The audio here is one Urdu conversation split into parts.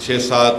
6-7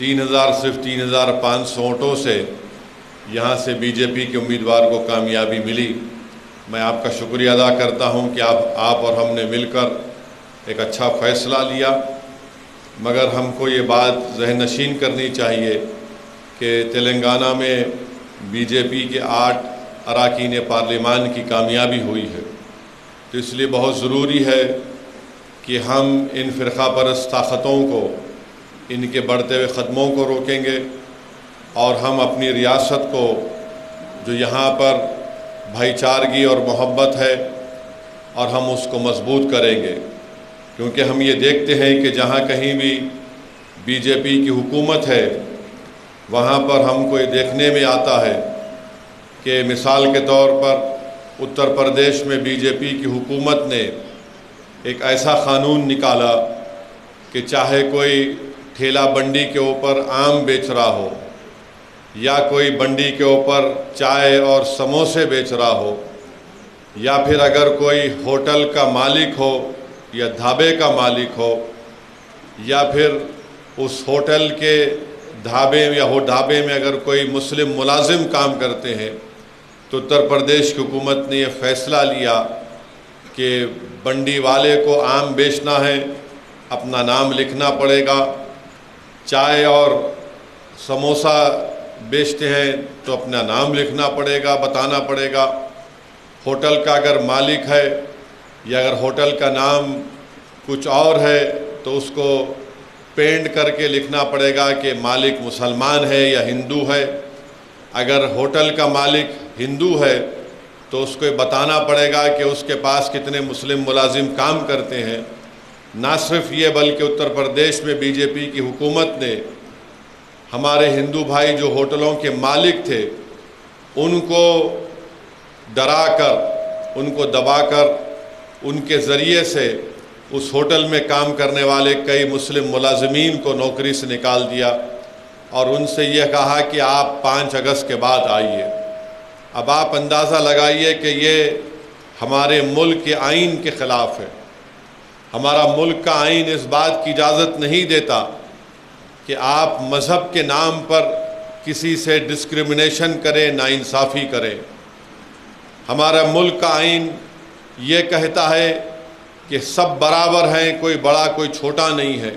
صرف 3,500 ووٹوں سے یہاں سے بی جے پی کے امیدوار کو کامیابی ملی۔ میں آپ کا شکریہ ادا کرتا ہوں کہ آپ اور ہم نے مل کر ایک اچھا فیصلہ لیا، مگر ہم کو یہ بات ذہن نشین کرنی چاہیے کہ تلنگانہ میں بی جے پی کے 8 اراکین پارلیمان کی کامیابی ہوئی ہے، تو اس لیے بہت ضروری ہے کہ ہم ان فرقہ پرست طاقتوں کو، ان کے بڑھتے ہوئے قدموں کو روکیں گے، اور ہم اپنی ریاست کو، جو یہاں پر بھائی چارگی اور محبت ہے، اور ہم اس کو مضبوط کریں گے، کیونکہ ہم یہ دیکھتے ہیں کہ جہاں کہیں بھی بی جے پی کی حکومت ہے وہاں پر ہم کو یہ دیکھنے میں آتا ہے کہ مثال کے طور پر اتر پردیش میں بی جے پی کی حکومت نے ایک ایسا قانون نکالا کہ چاہے کوئی ٹھیلا بنڈی کے اوپر آم بیچ رہا ہو، یا کوئی بنڈی کے اوپر چائے اور سموسے بیچ رہا ہو، یا پھر اگر کوئی ہوٹل کا مالک ہو یا ڈھابے کا مالک ہو، یا پھر اس ہوٹل کے ڈھابے میں اگر کوئی مسلم ملازم کام کرتے ہیں، تو اتر پردیش کی حکومت نے یہ فیصلہ لیا کہ بنڈی والے کو آم بیچنا ہے اپنا نام لکھنا پڑے گا، چائے اور سموسہ بیچتے ہیں تو اپنا نام لکھنا پڑے گا، بتانا پڑے گا۔ ہوٹل کا اگر مالک ہے یا اگر ہوٹل کا نام کچھ اور ہے تو اس کو پینٹ کر کے لکھنا پڑے گا کہ مالک مسلمان ہے یا ہندو ہے۔ اگر ہوٹل کا مالک ہندو ہے تو اس کو بتانا پڑے گا کہ اس کے پاس کتنے مسلم ملازم کام کرتے ہیں۔ نہ صرف یہ بلکہ اتر پردیش میں بی جے پی کی حکومت نے ہمارے ہندو بھائی جو ہوٹلوں کے مالک تھے ان کو ڈرا کر، ان کو دبا کر، ان کے ذریعے سے اس ہوٹل میں کام کرنے والے کئی مسلم ملازمین کو نوکری سے نکال دیا، اور ان سے یہ کہا کہ آپ 5 اگست کے بعد آئیے۔ اب آپ اندازہ لگائیے کہ یہ ہمارے ملک کے آئین کے خلاف ہے۔ ہمارا ملک کا آئین اس بات کی اجازت نہیں دیتا کہ آپ مذہب کے نام پر کسی سے ڈسکریمنیشن کریں، ناانصافی کریں۔ ہمارا ملک کا آئین یہ کہتا ہے کہ سب برابر ہیں، کوئی بڑا کوئی چھوٹا نہیں ہے۔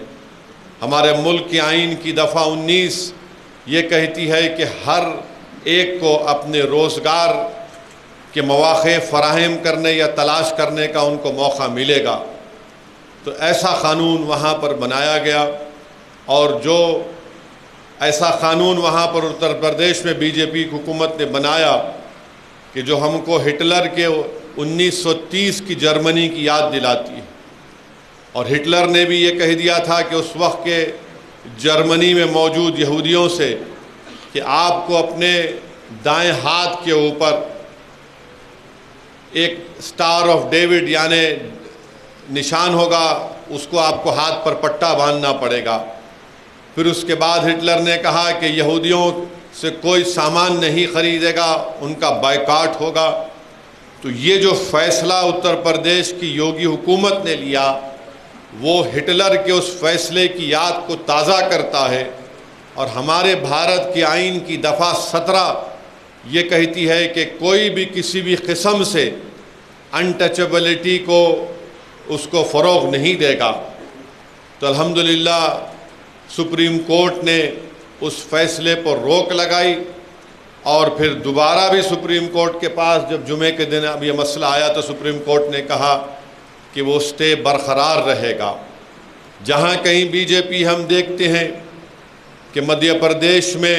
ہمارے ملک کے آئین کی دفعہ 19 یہ کہتی ہے کہ ہر ایک کو اپنے روزگار کے مواقع فراہم کرنے یا تلاش کرنے کا ان کو موقع ملے گا۔ تو ایسا قانون وہاں پر بنایا گیا، اور جو ایسا قانون وہاں پر اتر پردیش میں بی جے پی حکومت نے بنایا کہ جو ہم کو ہٹلر کے 1930 کی جرمنی کی یاد دلاتی ہے، اور ہٹلر نے بھی یہ کہہ دیا تھا کہ اس وقت کے جرمنی میں موجود یہودیوں سے کہ آپ کو اپنے دائیں ہاتھ کے اوپر ایک سٹار آف ڈیوڈ یعنی نشان ہوگا، اس کو آپ کو ہاتھ پر پٹا باندھنا پڑے گا۔ پھر اس کے بعد ہٹلر نے کہا کہ یہودیوں سے کوئی سامان نہیں خریدے گا، ان کا بائیکاٹ ہوگا۔ تو یہ جو فیصلہ اتر پردیش کی یوگی حکومت نے لیا وہ ہٹلر کے اس فیصلے کی یاد کو تازہ کرتا ہے، اور ہمارے بھارت کے آئین کی دفعہ 17 یہ کہتی ہے کہ کوئی بھی کسی بھی قسم سے انٹچبلٹی کو اس کو فروغ نہیں دے گا۔ تو الحمدللہ سپریم کورٹ نے اس فیصلے پر روک لگائی، اور پھر دوبارہ بھی سپریم کورٹ کے پاس جب جمعے کے دن اب یہ مسئلہ آیا تو سپریم کورٹ نے کہا کہ وہ اسٹے برقرار رہے گا۔ جہاں کہیں بی جے پی ہم دیکھتے ہیں کہ مدھیہ پردیش میں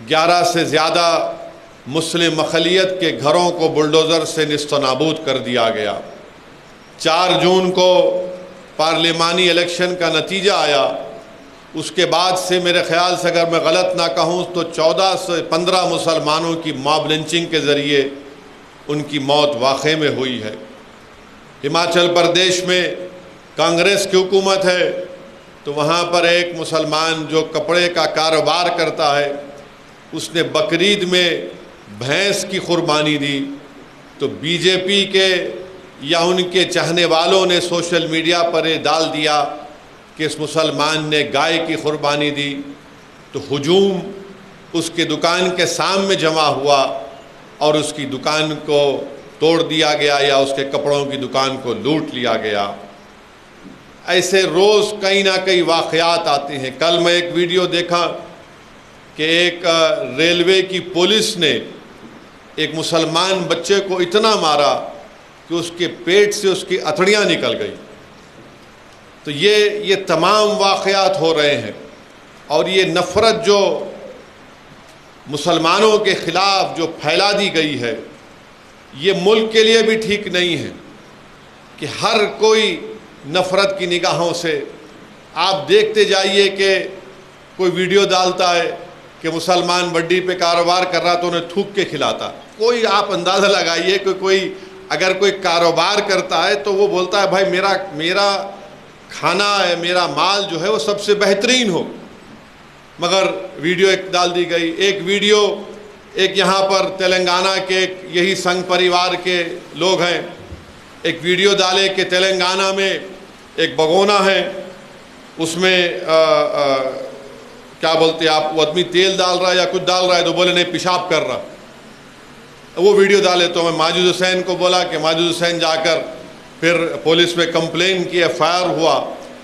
11 سے زیادہ مسلم اقلیت کے گھروں کو بلڈوزر سے نیست و نابود کر دیا گیا۔ 4 جون کو پارلیمانی الیکشن کا نتیجہ آیا، اس کے بعد سے میرے خیال سے اگر میں غلط نہ کہوں تو 14 سے 15 مسلمانوں کی ماب لنچنگ کے ذریعے ان کی موت واقع میں ہوئی ہے۔ ہماچل پردیش میں کانگریس کی حکومت ہے، تو وہاں پر ایک مسلمان جو کپڑے کا کاروبار کرتا ہے اس نے بقرعید میں بھینس کی قربانی دی، تو بی جے پی کے یا ان کے چاہنے والوں نے سوشل میڈیا پر یہ ڈال دیا کہ اس مسلمان نے گائے کی قربانی دی تو ہجوم اس کے دکان کے سامنے جمع ہوا اور اس کی دکان کو توڑ دیا گیا یا اس کے کپڑوں کی دکان کو لوٹ لیا گیا۔ ایسے روز کہیں نہ کہیں واقعات آتے ہیں۔ کل میں ایک ویڈیو دیکھا کہ ایک ریلوے کی پولیس نے ایک مسلمان بچے کو اتنا مارا کہ اس کے پیٹ سے اس کی اتھڑیاں نکل گئی۔ تو یہ تمام واقعات ہو رہے ہیں، اور یہ نفرت جو مسلمانوں کے خلاف جو پھیلا دی گئی ہے، یہ ملک کے لیے بھی ٹھیک نہیں ہے کہ ہر کوئی نفرت کی نگاہوں سے آپ دیکھتے جائیے کہ کوئی ویڈیو ڈالتا ہے کہ مسلمان بڈی پہ کاروبار کر رہا تو انہیں تھوک کے کھلاتا۔ کوئی آپ اندازہ لگائیے کہ کوئی اگر کوئی کاروبار کرتا ہے تو وہ بولتا ہے بھائی میرا کھانا ہے، میرا مال جو ہے وہ سب سے بہترین ہو، مگر ویڈیو ایک ڈال دی گئی۔ ایک ویڈیو ایک یہاں پر تلنگانہ کے یہی سنگھ پریوار کے لوگ ہیں، ایک ویڈیو ڈالے کہ تلنگانہ میں ایک بگونا ہے، اس میں کیا بولتے ہیں آپ، وہ آدمی تیل ڈال رہا ہے یا کچھ ڈال رہا ہے تو بولے نہیں پیشاب کر رہا، وہ ویڈیو ڈالے۔ تو میں ماجد حسین کو بولا کہ ماجد حسین جا کر پھر پولیس میں کمپلین کی، FIR ہوا،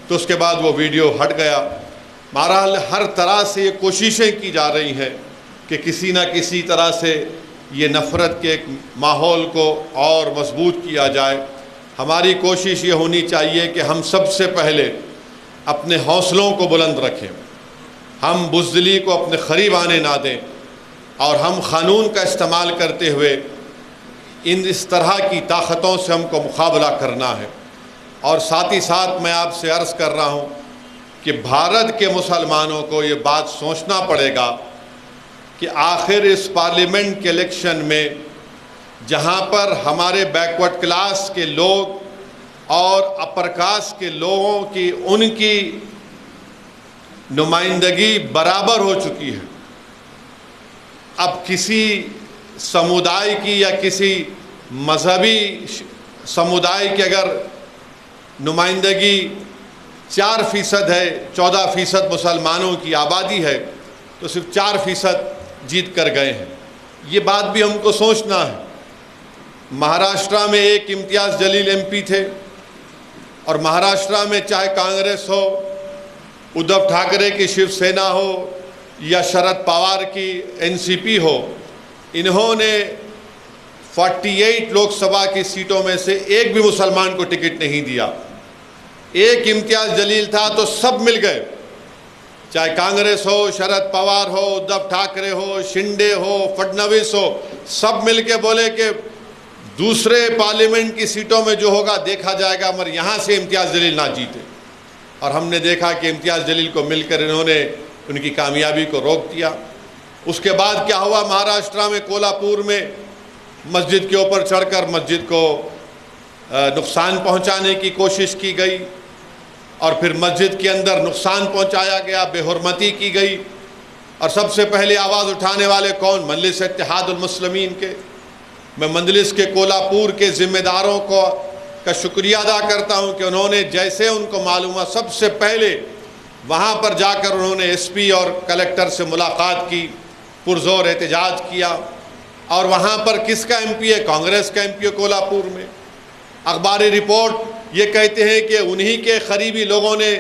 تو اس کے بعد وہ ویڈیو ہٹ گیا۔ بہرحال ہر طرح سے یہ کوششیں کی جا رہی ہیں کہ کسی نہ کسی طرح سے یہ نفرت کے ایک ماحول کو اور مضبوط کیا جائے۔ ہماری کوشش یہ ہونی چاہیے کہ ہم سب سے پہلے اپنے حوصلوں کو بلند رکھیں، ہم بزدلی کو اپنے قریب آنے نہ دیں، اور ہم قانون کا استعمال کرتے ہوئے اس طرح کی طاقتوں سے ہم کو مقابلہ کرنا ہے۔ اور ساتھ ہی ساتھ میں آپ سے عرض کر رہا ہوں کہ بھارت کے مسلمانوں کو یہ بات سوچنا پڑے گا کہ آخر اس پارلیمنٹ کے الیکشن میں جہاں پر ہمارے بیکورڈ کلاس کے لوگ اور اپر کاسٹ کے لوگوں کی ان کی نمائندگی برابر ہو چکی ہے، اب کسی سمودائے کی یا کسی مذہبی سمودائے کی اگر نمائندگی 4% ہے، 14% مسلمانوں کی آبادی ہے، تو صرف 4% جیت کر گئے ہیں۔ یہ بات بھی ہم کو سوچنا ہے۔ مہاراشٹرا میں ایک امتیاز جلیل MP تھے، اور مہاراشٹرا میں چاہے کانگریس ہو، ادھو ٹھاکرے کی شیو سینا ہو یا شرد پوار کی NCP ہو، انہوں نے 48 لوک سبھا کی سیٹوں میں سے ایک بھی مسلمان کو ٹکٹ نہیں دیا۔ ایک امتیاز جلیل تھا تو سب مل گئے، چاہے کانگریس ہو، شرد پوار ہو، ادھو ٹھاکرے ہو، شنڈے ہو، فڈنویس ہو، سب مل کے بولے کہ دوسرے پارلیمنٹ کی سیٹوں میں جو ہوگا دیکھا جائے گا، مگر یہاں سے امتیاز جلیل نہ جیتے۔ اور ہم نے دیکھا کہ امتیاز جلیل کو مل کر انہوں نے ان کی کامیابی کو روک دیا۔ اس کے بعد کیا ہوا، مہاراشٹرا میں کولہاپور میں مسجد کے اوپر چڑھ کر مسجد کو نقصان پہنچانے کی کوشش کی گئی، اور پھر مسجد کے اندر نقصان پہنچایا گیا، بے حرمتی کی گئی۔ اور سب سے پہلے آواز اٹھانے والے کون؟ مجلس اتحاد المسلمین کے۔ میں مجلس کے کولہاپور کے ذمہ داروں کا شکریہ ادا کرتا ہوں کہ انہوں نے جیسے ان کو معلوم ہے سب سے پہلے وہاں پر جا کر انہوں نے SP اور کلکٹر سے ملاقات کی، پرزور احتجاج کیا۔ اور وہاں پر کس کا MP ہے؟ کانگریس کا MP ہے کولہاپور میں۔ اخباری رپورٹ یہ کہتے ہیں کہ انہی کے قریبی لوگوں نے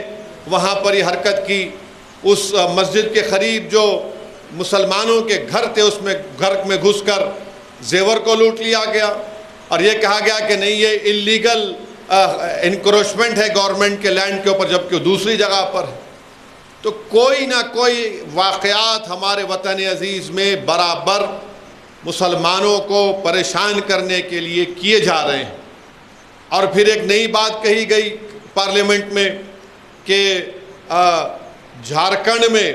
وہاں پر یہ حرکت کی۔ اس مسجد کے قریب جو مسلمانوں کے گھر تھے، اس میں گھر میں گھس کر زیور کو لوٹ لیا گیا، اور یہ کہا گیا کہ نہیں یہ اللیگل انکروچمنٹ ہے گورنمنٹ کے لینڈ کے اوپر، جبکہ دوسری جگہ پر ہے۔ تو کوئی نہ کوئی واقعات ہمارے وطن عزیز میں برابر مسلمانوں کو پریشان کرنے کے لیے کیے جا رہے ہیں۔ اور پھر ایک نئی بات کہی گئی پارلیمنٹ میں کہ جھارکھنڈ میں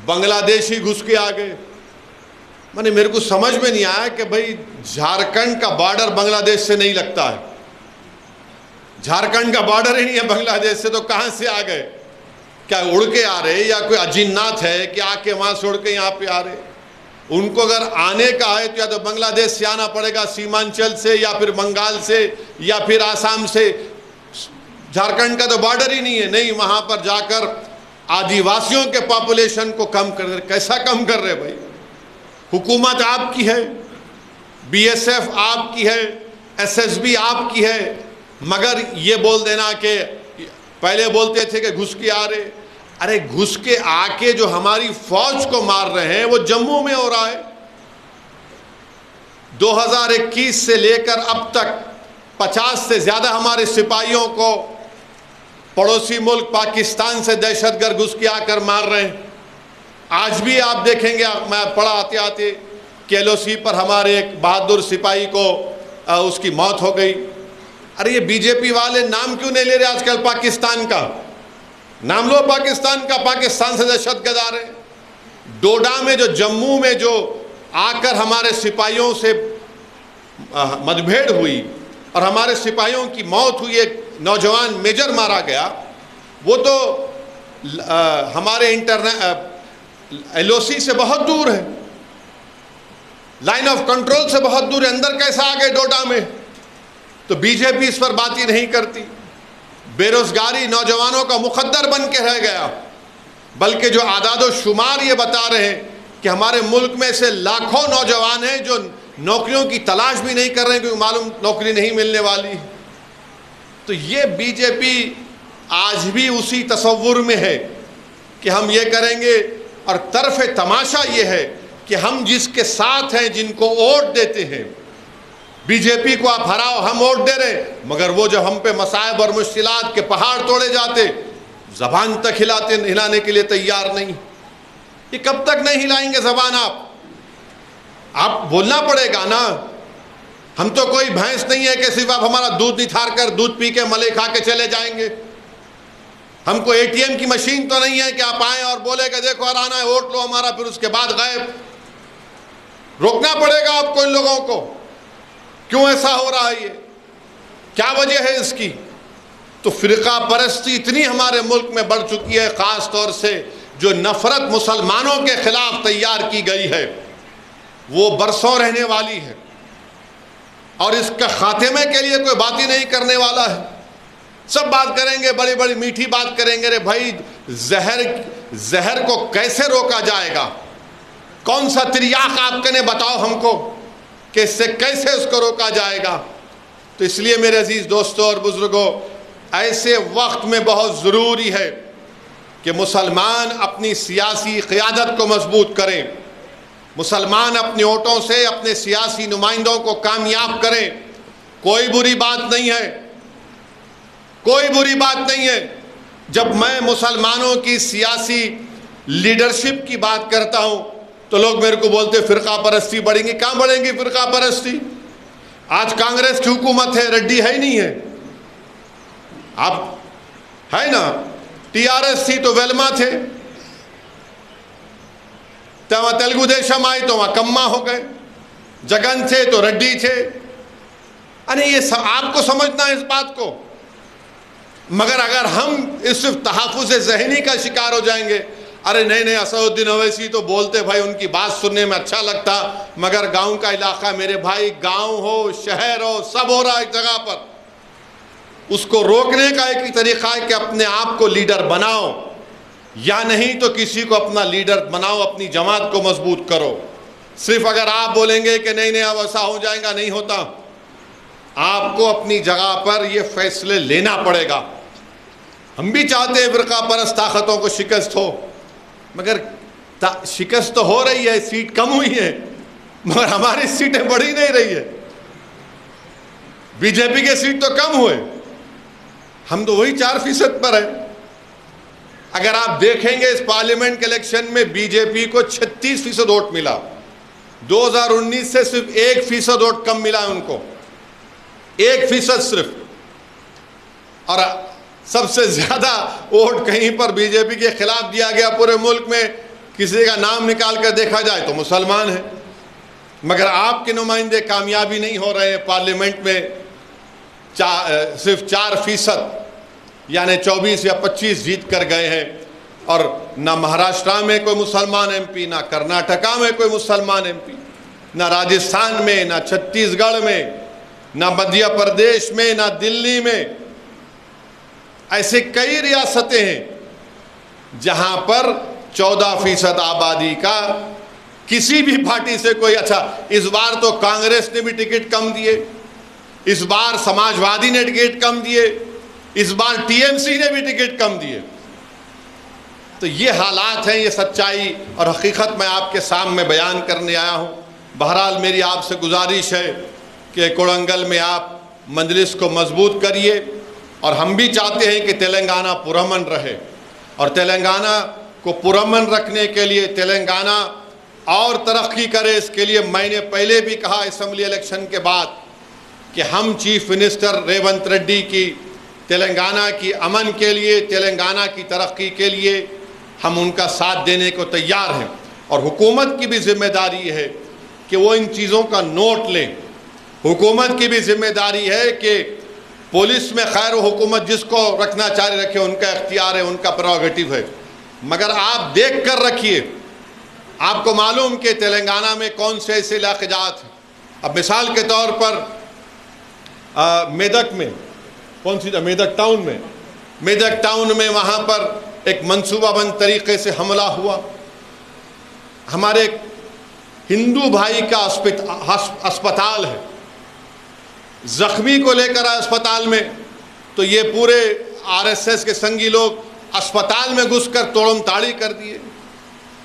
بنگلہ دیشی گھس کے آ گئے۔ میرے کو سمجھ میں نہیں آیا کہ بھئی جھارکھنڈ کا بارڈر بنگلہ دیش سے نہیں لگتا ہے، جھارکھنڈ کا بارڈر ہی نہیں ہے بنگلہ دیش سے، تو کہاں سے آ گئے؟ کیا اڑ کے آ رہے یا کوئی اجنات ہے کہ آ کے وہاں سے اڑ کے یہاں پہ آ رہے؟ ان کو اگر آنے کا ہے تو یا تو بنگلہ دیش سے آنا پڑے گا، سیمانچل سے یا پھر بنگال سے یا پھر آسام سے۔ جھارکھنڈ کا تو بارڈر ہی نہیں ہے، نہیں وہاں پر جا کر آدیواسیوں کے پاپولیشن کو کم کر رہے. کیسا کم کر رہے بھائی؟ حکومت آپ کی ہے، بی ایس ایف آپ کی ہے، ایس ایس بی آپ کی ہے، مگر یہ بول دینا کہ پہلے بولتے تھے کہ گھس کے آ رہے. ارے گھس کے آ کے جو ہماری فوج کو مار رہے ہیں وہ جموں میں ہو رہا ہے. 2021 سے لے کر اب تک 50 سے زیادہ ہمارے سپاہیوں کو پڑوسی ملک پاکستان سے دہشت گرد گھس کے آ کر مار رہے ہیں. آج بھی آپ دیکھیں گے، میں پڑھا آتے آتے کہ ایل او سی پر ہمارے ایک بہادر سپاہی کو اس کی موت ہو گئی. ارے یہ بی جے پی والے نام کیوں نہیں لے رہے آج کل پاکستان کا؟ نام لو پاکستان کا، پاکستان سے دہشت گرد آ رہے ہیں. ڈوڈا میں جو جموں میں جو آ کر ہمارے سپاہیوں سے مدبھیڑ ہوئی اور ہمارے سپاہیوں کی موت ہوئی، ایک نوجوان میجر مارا گیا، وہ تو ہمارے ایل او سی سے بہت دور ہے، لائن آف کنٹرول سے بہت دور ہے. اندر کیسا آ گئے ڈوڈا میں؟ تو بی جے پی اس پر بات ہی نہیں کرتی. بے روزگاری نوجوانوں کا مخدر بن کے رہ گیا، بلکہ جو اعداد و شمار یہ بتا رہے ہیں کہ ہمارے ملک میں سے لاکھوں نوجوان ہیں جو نوکریوں کی تلاش بھی نہیں کر رہے ہیں کیونکہ معلوم نوکری نہیں ملنے والی. تو یہ بی جے پی آج بھی اسی تصور میں ہے کہ ہم یہ کریں گے، اور طرف تماشا یہ ہے کہ ہم جس کے ساتھ ہیں، جن کو ووٹ دیتے ہیں، بی جے پی کو آپ ہراؤ، ہم ووٹ دے رہے ہیں، مگر وہ جو ہم پہ مصائب اور مشکلات کے پہاڑ توڑے جاتے، زبان تک ہلانے کے لیے تیار نہیں. یہ کب تک نہیں ہلائیں گے زبان؟ آپ بولنا پڑے گا نا. ہم تو کوئی بھینس نہیں ہے کہ صرف آپ ہمارا دودھ نتھار کر دودھ پی کے ملے کھا کے چلے جائیں گے. ہم کو اے ٹی ایم کی مشین تو نہیں ہے کہ آپ آئیں اور بولے کہ دیکھو ہرانا ہے، ووٹ لو ہمارا، پھر اس کے بعد غائب. روکنا پڑے گا آپ کو ان لوگوں کو. کیوں ایسا ہو رہا ہے؟ یہ کیا وجہ ہے اس کی؟ تو فرقہ پرستی اتنی ہمارے ملک میں بڑھ چکی ہے، خاص طور سے جو نفرت مسلمانوں کے خلاف تیار کی گئی ہے وہ برسوں رہنے والی ہے، اور اس کا خاتمے کے لیے کوئی بات ہی نہیں کرنے والا ہے. سب بات کریں گے، بڑی بڑی میٹھی بات کریں گے. رے بھائی، زہر کو کیسے روکا جائے گا؟ کون سا تریاق آپ کنے بتاؤ ہم کو کہ اس سے کیسے اس کو روکا جائے گا؟ تو اس لیے میرے عزیز دوستوں اور بزرگوں، ایسے وقت میں بہت ضروری ہے کہ مسلمان اپنی سیاسی قیادت کو مضبوط کریں، مسلمان اپنے ووٹوں سے اپنے سیاسی نمائندوں کو کامیاب کریں. کوئی بری بات نہیں ہے، کوئی بری بات نہیں ہے جب میں مسلمانوں کی سیاسی لیڈرشپ کی بات کرتا ہوں تو لوگ میرے کو بولتے فرقہ پرستی بڑھیں گی. کہاں بڑھیں گی فرقہ پرستی؟ آج کانگریس کی حکومت ہے، ریڈی ہے ہی نہیں ہے. آپ ہے نا، ٹی آر ایس تھی تو ویلما تھے، وہاں تیلگو دیشم آئی تو وہاں کما ہو گئے، جگن تھے تو ریڈی تھے. ارے یہ آپ کو سمجھنا ہے اس بات کو. مگر اگر ہم صرف تحفظ ذہنی کا شکار ہو جائیں گے، ارے نہیں اسد الدین اویسی تو بولتے بھائی ان کی بات سننے میں اچھا لگتا، مگر گاؤں کا علاقہ، میرے بھائی گاؤں ہو شہر ہو سب ہو رہا ہے ایک جگہ پر. اس کو روکنے کا ایک ہی طریقہ ہے کہ اپنے آپ کو لیڈر بناؤ، یا نہیں تو کسی کو اپنا لیڈر بناؤ، اپنی جماعت کو مضبوط کرو. صرف اگر آپ بولیں گے کہ نہیں اب ایسا ہو جائے گا، نہیں ہوتا. آپ کو اپنی جگہ پر یہ فیصلے لینا پڑے گا. ہم بھی چاہتے ہیں فرقہ پرست طاقتوں کو شکست ہو، مگر شکست تو ہو رہی ہے، سیٹ کم ہوئی ہے، مگر ہماری سیٹیں بڑھی نہیں رہی ہے. بی جے پی کے سیٹ تو کم ہوئے، ہم تو وہی 4% پر ہیں. اگر آپ دیکھیں گے اس پارلیمنٹ کے الیکشن میں بی جے پی کو 36% ووٹ ملا، 2019 سے صرف 1% ووٹ کم ملا ہے ان کو، 1% صرف. اور سب سے زیادہ ووٹ کہیں پر بی جے پی کے خلاف دیا گیا پورے ملک میں، کسی کا نام نکال کر دیکھا جائے تو مسلمان ہیں. مگر آپ کے نمائندے کامیابی نہیں ہو رہے ہیں پارلیمنٹ میں، صرف 4%، یعنی 24 یا 25 جیت کر گئے ہیں. اور نہ مہاراشٹرا میں کوئی مسلمان ایم پی، نہ کرناٹکا میں کوئی مسلمان ایم پی، نہ راجستھان میں، نہ چھتیس گڑھ میں، نہ مدھیہ پردیش میں، نہ دلی میں. ایسے کئی ریاستیں ہیں جہاں پر 14% آبادی کا کسی بھی پارٹی سے کوئی اچھا، اس بار تو کانگریس نے بھی ٹکٹ کم دیے، اس بار سماجوادی نے ٹکٹ کم دیے، اس بار TMC نے بھی ٹکٹ کم دیے۔ تو یہ حالات ہیں، یہ سچائی اور حقیقت میں آپ کے سامنے بیان کرنے آیا ہوں۔ بہرحال میری آپ سے گزارش ہے کہ کوڑنگل میں آپ مجلس کو مضبوط کریے، اور ہم بھی چاہتے ہیں کہ تلنگانہ پرامن رہے، اور تلنگانہ کو پرامن رکھنے کے لیے تلنگانہ اور ترقی کرے۔ اس کے لیے میں نے پہلے بھی کہا اسمبلی الیکشن کے بعد کہ ہم چیف منسٹر ریونت ریڈی کی تلنگانہ کی امن کے لیے، تلنگانہ کی ترقی کے لیے ہم ان کا ساتھ دینے کو تیار ہیں، اور حکومت کی بھی ذمہ داری ہے کہ وہ ان چیزوں کا نوٹ لیں۔ حکومت کی بھی ذمہ داری ہے کہ پولیس میں خیر و حکومت جس کو رکھنا چاہے رکھے، ان کا اختیار ہے، ان کا پریروگیٹو ہے، مگر آپ دیکھ کر رکھیے۔ آپ کو معلوم کہ تلنگانہ میں کون سے ایسے علاقے جات ہیں۔ اب مثال کے طور پر میدک میں، کون سی میدک ٹاؤن میں وہاں پر ایک منصوبہ بند طریقے سے حملہ ہوا۔ ہمارے ہندو بھائی کا اسپتال ہے، زخمی کو لے کر آئے اسپتال میں، تو یہ پورے RSS کے سنگی لوگ اسپتال میں گھس کر توڑم تاڑی کر دیے۔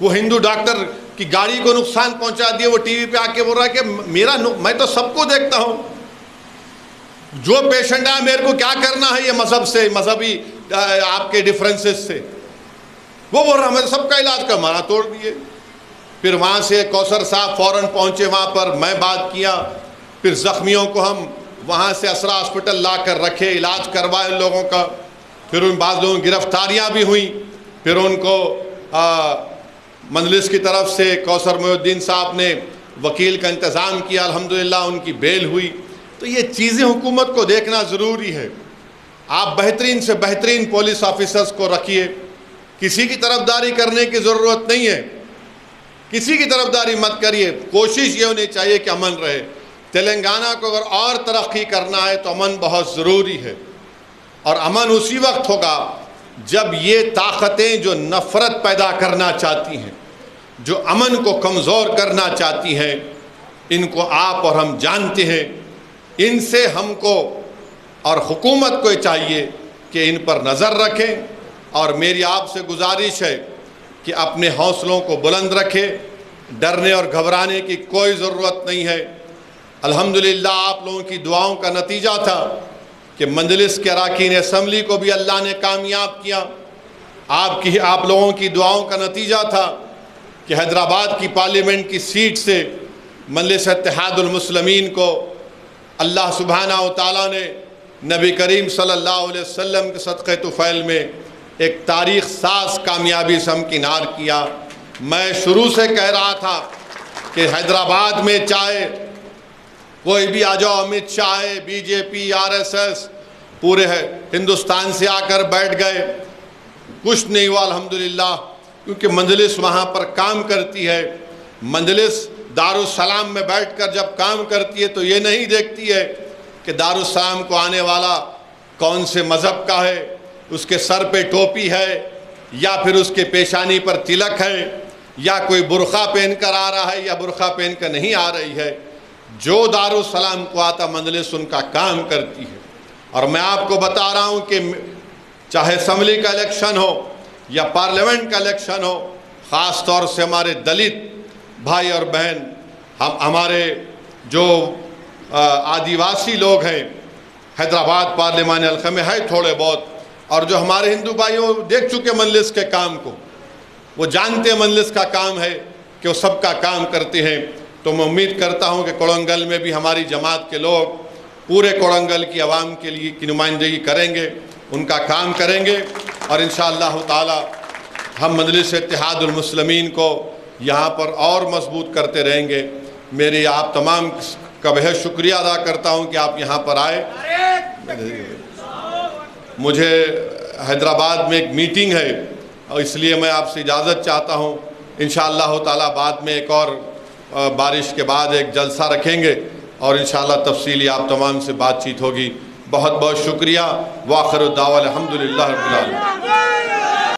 وہ ہندو ڈاکٹر کی گاڑی کو نقصان پہنچا دیے۔ وہ ٹی وی پہ آ کے بول رہا ہے کہ میں تو سب کو دیکھتا ہوں، جو پیشنٹ ہے میرے کو کیا کرنا ہے یہ مذہب سے، مذہبی آپ کے ڈیفرنسز سے۔ وہ بول رہا میں سب کا علاج کر، مارا توڑ دیے۔ پھر وہاں سے کوثر صاحب فوراً پہنچے وہاں پر، میں بات کیا، پھر زخمیوں کو ہم وہاں سے اسرا ہاسپٹل لا کر رکھے، علاج کروائے ان لوگوں کا۔ پھر ان بعض لوگوں کی گرفتاریاں بھی ہوئیں، پھر ان کو مجلس کی طرف سے کوثر محی الدین صاحب نے وکیل کا انتظام کیا، الحمدللہ ان کی بیل ہوئی۔ تو یہ چیزیں حکومت کو دیکھنا ضروری ہے۔ آپ بہترین سے بہترین پولیس آفیسرز کو رکھیے، کسی کی طرفداری کرنے کی ضرورت نہیں ہے، کسی کی طرفداری مت کریے۔ کوشش یہ ہونی چاہیے کہ امن رہے۔ تلنگانہ کو اگر اور ترقی کرنا ہے تو امن بہت ضروری ہے، اور امن اسی وقت ہوگا جب یہ طاقتیں جو نفرت پیدا کرنا چاہتی ہیں، جو امن کو کمزور کرنا چاہتی ہیں، ان کو آپ اور ہم جانتے ہیں، ان سے ہم کو اور حکومت کو چاہیے کہ ان پر نظر رکھیں۔ اور میری آپ سے گزارش ہے کہ اپنے حوصلوں کو بلند رکھے، ڈرنے اور گھبرانے کی کوئی ضرورت نہیں ہے۔ الحمدللہ آپ لوگوں کی دعاؤں کا نتیجہ تھا کہ مجلس کے اراکین اسمبلی کو بھی اللہ نے کامیاب کیا۔ آپ لوگوں کی دعاؤں کا نتیجہ تھا کہ حیدرآباد کی پارلیمنٹ کی سیٹ سے مجلس اتحاد المسلمین کو اللہ سبحانہ و تعالیٰ نے نبی کریم صلی اللہ علیہ وسلم کے صدقہ طفیل میں ایک تاریخ ساز کامیابی سے ہمکنار کیا۔ میں شروع سے کہہ رہا تھا کہ حیدرآباد میں چاہے کوئی بھی آ جاؤ، امت شاہ ہے، BJP RSS پورے ہندوستان سے آ کر بیٹھ گئے، کچھ نہیں ہوا الحمدللہ، کیونکہ مجلس وہاں پر کام کرتی ہے۔ مجلس دارالسلام میں بیٹھ کر جب کام کرتی ہے تو یہ نہیں دیکھتی ہے کہ دارالسلام کو آنے والا کون سے مذہب کا ہے، اس کے سر پہ ٹوپی ہے یا پھر اس کے پیشانی پر تلک ہے، یا کوئی برقع پہن کر آ رہا ہے یا برقع پہن کر نہیں آ رہی ہے۔ جو دارالسلام کو آتا مجلس ان کا کام کرتی ہے۔ اور میں آپ کو بتا رہا ہوں کہ چاہے اسمبلی کا الیکشن ہو یا پارلیمنٹ کا الیکشن ہو، خاص طور سے ہمارے دلت بھائی اور بہن، ہمارے جو آدیواسی لوگ ہیں، حیدرآباد پارلیمان حلقے میں ہے تھوڑے بہت، اور جو ہمارے ہندو بھائیوں دیکھ چکے مجلس کے کام کو، وہ جانتے ہیں مجلس کا کام ہے کہ وہ سب کا کام کرتے ہیں۔ تو میں امید کرتا ہوں کہ کوڑنگل میں بھی ہماری جماعت کے لوگ پورے کوڑنگل کی عوام کے لیے کی نمائندگی کریں گے، ان کا کام کریں گے، اور انشاءاللہ تعالی ہم مجلس اتحاد المسلمین کو یہاں پر اور مضبوط کرتے رہیں گے۔ میری آپ تمام کا بہت شکریہ ادا کرتا ہوں کہ آپ یہاں پر آئے۔ مجھے حیدرآباد میں ایک میٹنگ ہے اور اس لیے میں آپ سے اجازت چاہتا ہوں۔ انشاءاللہ تعالی بعد میں ایک اور بارش کے بعد ایک جلسہ رکھیں گے اور انشاءاللہ تفصیلی آپ تمام سے بات چیت ہوگی۔ بہت بہت شکریہ، وآخر الدعوی الحمدللہ رب العالمین۔